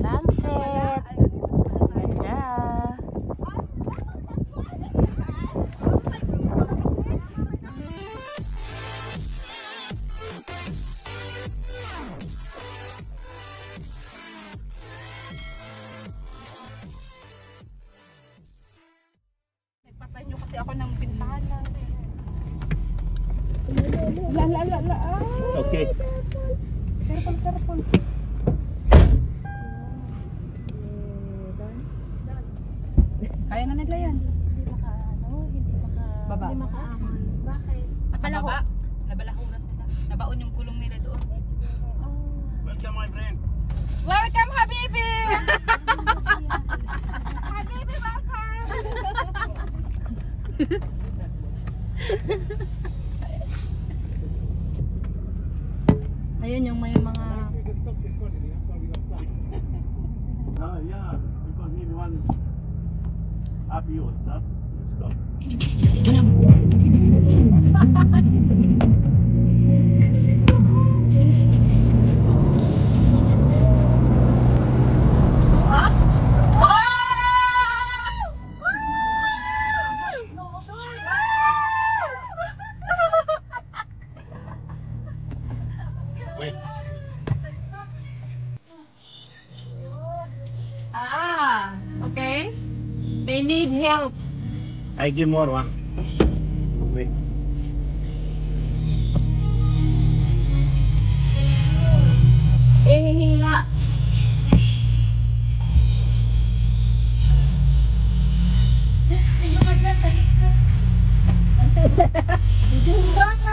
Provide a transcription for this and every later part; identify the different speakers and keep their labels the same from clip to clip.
Speaker 1: sunset. Ganda.
Speaker 2: Nagpatay nyo kasi ako ng bintana.
Speaker 3: Okay.
Speaker 2: Careful. Kaya na nila yan. Baba.
Speaker 4: Hindi makaahon. Bakit?
Speaker 2: Nababa. Nabalahuran sila. Nabaon yung kulong nila doon.
Speaker 3: Welcome, my friend.
Speaker 2: Welcome, Habibi! Habibi, welcome!
Speaker 4: Ayun yung may mga...
Speaker 3: Yeah, because maybe one is up you stop. Stop. Wait.
Speaker 4: Okay. They need help.
Speaker 3: I give more one. Wait.
Speaker 4: Hihinga.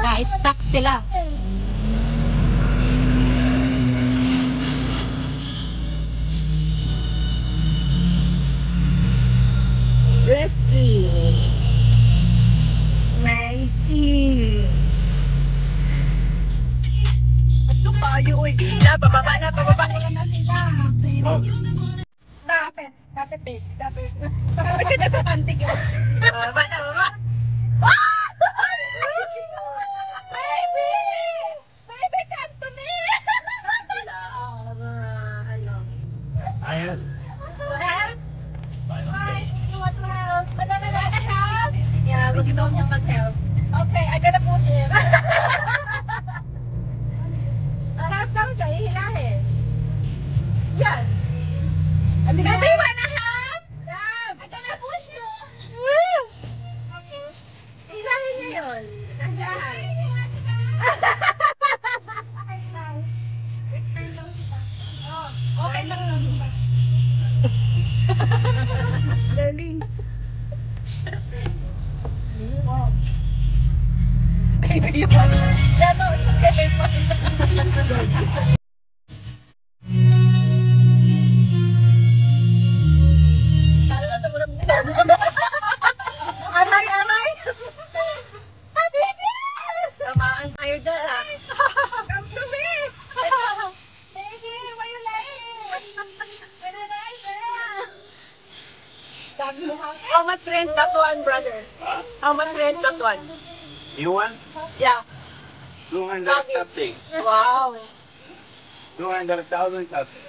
Speaker 4: Na-stuck sila. Rescue. Rescue. Ito tayo, uy. Pababa na sila. Dapat, please. Dapat ka na sa pantik yun. Baba na. Baby! Baby, kanto na!
Speaker 3: I have.
Speaker 4: Yeah, gusto daw niyang mag-help. Okay, I gotta push him. Harap lang siya, ihilahin. Yan. Baby, wanna help? I gotta push you. Ihilahin niya yun. Nandiyan. Okay lang yun. Darling. Baby, yeah, no, it's okay. Aray! Tamaan tayo dyan, ah. Come to me! Baby, why you lying? How much rent that one, brother? How much rent that one?
Speaker 3: You want?
Speaker 4: Yeah.
Speaker 3: 200 something.
Speaker 4: Wow.
Speaker 3: 200,000 something.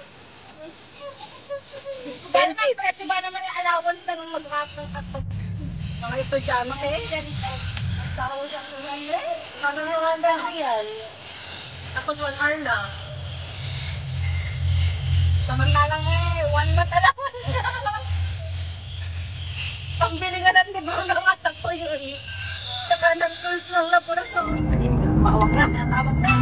Speaker 4: Expensive. Kasi ba naman yung allowance na nung mag-rapang kapag mga estudyante? Ano yung handa ko yan? Tapos 1 hour na. Samantalang 1 month alam mo. Pambili nga ng libro ng atak ko yun. Saka nag-tools ng laboratory. Mawag na, natawag na.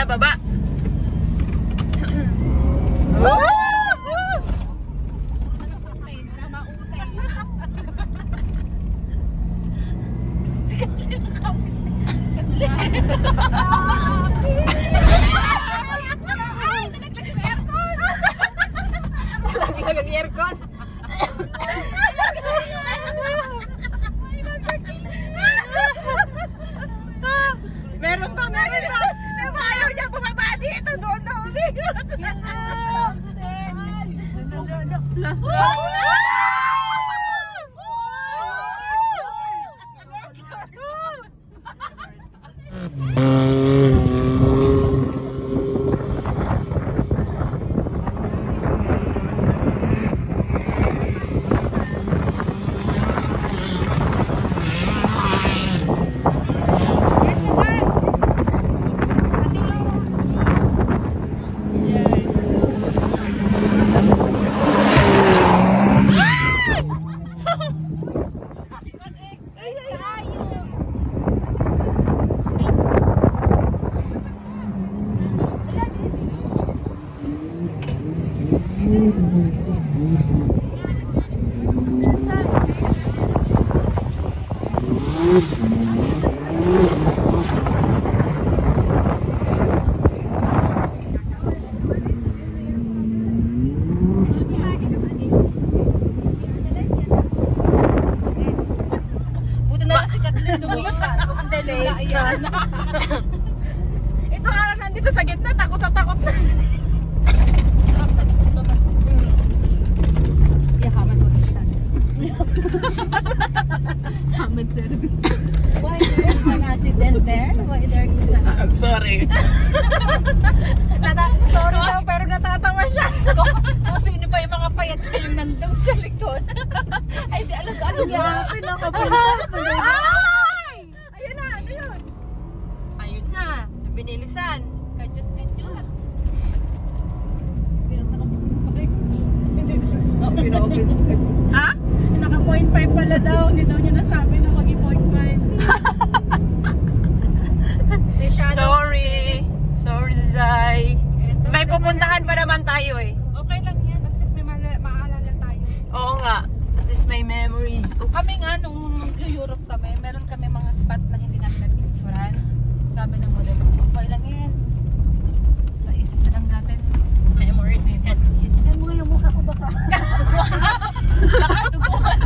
Speaker 2: Baba! Sikat din ang
Speaker 4: Ito nga lang nandito sa gitna, takot na takot na.
Speaker 2: Hamad ko siya. Hamad service.
Speaker 4: Why there is an accident there? Why there is an
Speaker 3: I'm sorry.
Speaker 4: Sorry daw, pero natatawa siya.
Speaker 2: Kung sino pa yung mga payat siya yung nandun sa likod. Ay, di alam ko ano niya.
Speaker 4: Ay! Ayun na, ano yun?
Speaker 1: Ayun na. Binilisan.
Speaker 2: Kajut-kajut.
Speaker 1: Ha?
Speaker 4: Naka 0.5 pala daw. Hindi daw niya nasabi na maging 0.5.
Speaker 1: Sorry. Sorry, Zay. May pupuntahan pa naman tayo eh.
Speaker 2: Okay lang yan. At least may maalala tayo.
Speaker 1: Oo nga. At least may memories. Oops.
Speaker 2: Kami nga, nung Europe kami, meron kami mga spot na hindi namin napipicturan. Sabi ng model, okay lang yan. Sa isip na lang natin.
Speaker 1: Memories in it.
Speaker 2: Isipan mo yung mukha ko baka. Baka duguan.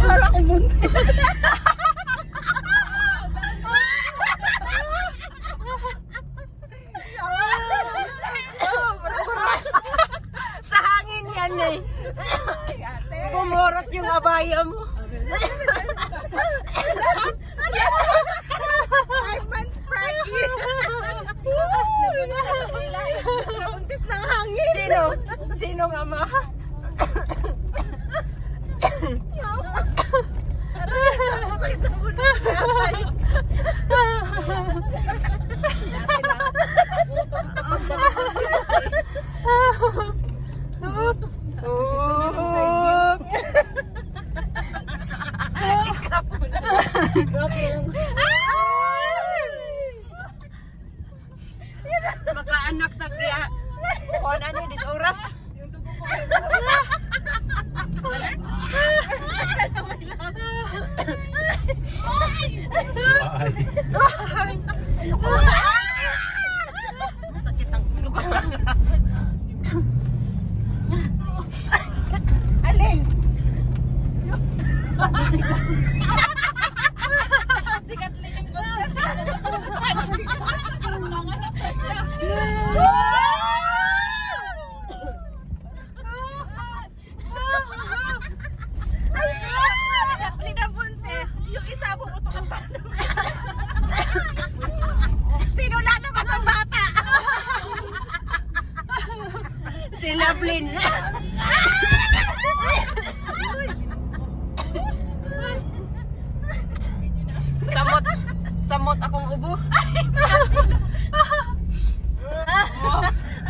Speaker 4: Para akong munti.
Speaker 1: Sa hangin yan eh. Bumurot yung abaya mo.
Speaker 4: 5 months pregnant. Nabuntis ng hangin.
Speaker 1: Sinong ama?
Speaker 4: Sakit na muna.
Speaker 1: Makaanak na kaya. Kung ano dis oras. Masakit ang ulo ko.
Speaker 4: Alin?
Speaker 2: Si Kathleen yung ganda siya. Nanganak na siya.
Speaker 4: Kathleen na buntis. Yung isa pumutok ang paano. Sino lalabas ang bata?
Speaker 1: Si Lovelyn. Samot akong ubo.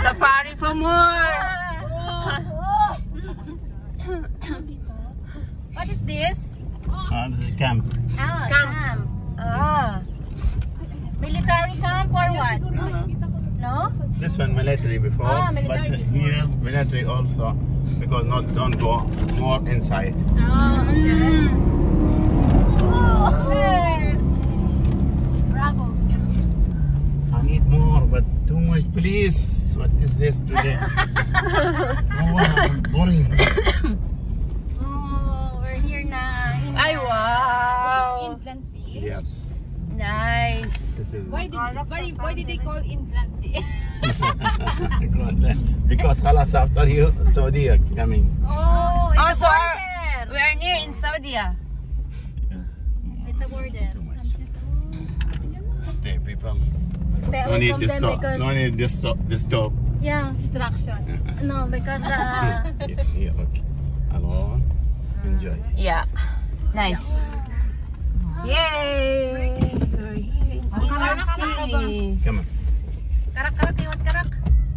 Speaker 1: Safari for more.
Speaker 4: What is this?
Speaker 3: This is camp.
Speaker 1: Camp.
Speaker 4: Military camp or what? No?
Speaker 3: This one military before,
Speaker 4: military
Speaker 3: but
Speaker 4: before.
Speaker 3: here military also because don't go more inside.
Speaker 4: Yes. Bravo.
Speaker 3: I need more, but too much, please. What is this today? Oh, boring.
Speaker 4: Oh, we're here na.
Speaker 1: Ay, wow.
Speaker 2: Inland Sea.
Speaker 3: Yes.
Speaker 1: Nice.
Speaker 3: This is
Speaker 2: Why did they call inland sea?
Speaker 3: because خلاص after you Saudi are coming.
Speaker 2: Oh,
Speaker 1: Also, we are near in Saudi.
Speaker 2: it's a border.
Speaker 3: Too much. Stay, people.
Speaker 2: Stay
Speaker 3: No
Speaker 2: away
Speaker 3: need
Speaker 2: from
Speaker 3: to
Speaker 2: them
Speaker 3: stop.
Speaker 2: because
Speaker 3: No need to stop. Disturb.
Speaker 2: yeah, distraction. No, because
Speaker 3: Yeah, okay. Hello. Enjoy.
Speaker 1: Yeah. Nice. Yay! We're here in inland sea.
Speaker 3: Come on.
Speaker 2: karak-karak iwan karak.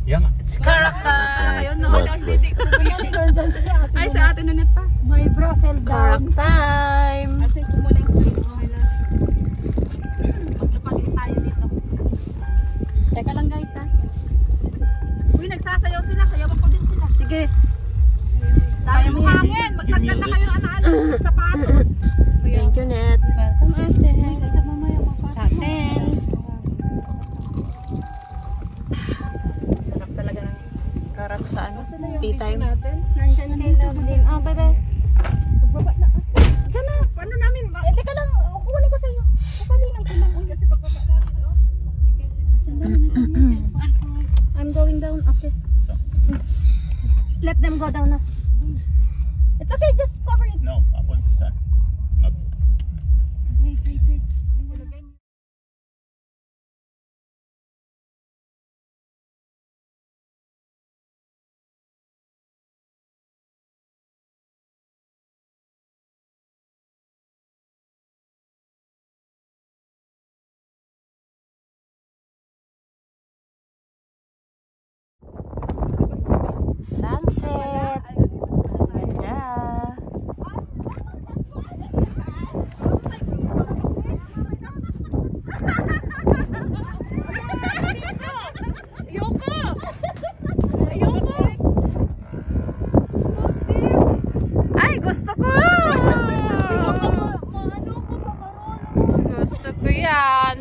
Speaker 3: Yalla.
Speaker 1: Karak
Speaker 3: Bus.
Speaker 2: Ay, sa atin ulit pa.
Speaker 4: My bra fell down.
Speaker 1: time.
Speaker 2: Asin ko muna yung maglupag tayo dito.
Speaker 4: Teka lang guys ha.
Speaker 2: Uy, nagsasayaw sila. Sayawan ko din sila.
Speaker 4: Sige.
Speaker 2: Dahil mo hangin. Magtagdan na kayo ng ano-ano. Sapatos.
Speaker 1: Thank you, Net.
Speaker 4: Welcome ate.
Speaker 2: Sa mamaya
Speaker 4: Sa atin.
Speaker 1: Sarap talaga ng karak sa ano. Tea time.
Speaker 4: Nandyan kay Lovelyn. Oh, bye-bye.
Speaker 2: Pagbaba na.
Speaker 4: Diyan na.
Speaker 2: Paano namin?
Speaker 4: Teka lang. Kukunin ko sa iyo. Kasalinan ko lang.
Speaker 2: Kasi pagbaba natin.
Speaker 4: I'm going down. Okay. Let them go down na. It's okay. Just cover it.
Speaker 3: No, up on the side. Okay.
Speaker 2: Wait.
Speaker 1: Sunset. Ganda. Ay, gusto ko! Gusto ko yan.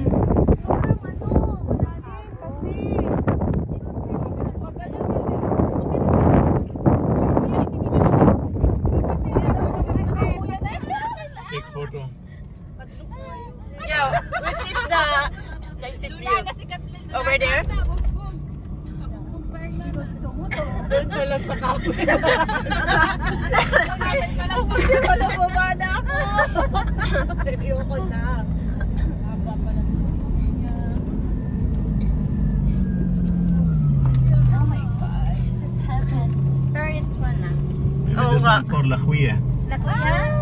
Speaker 3: Take photo.
Speaker 1: Yo, which is the nicest view? Over there?
Speaker 4: Doon lang sa kape. Hindi ko na bumana ako. Ayoko na.
Speaker 2: Oh my God. This is heaven. Pero it's fun na.
Speaker 3: Maybe
Speaker 1: Oh,
Speaker 3: this
Speaker 1: nga.
Speaker 3: one for La Huya.
Speaker 2: Lakuya.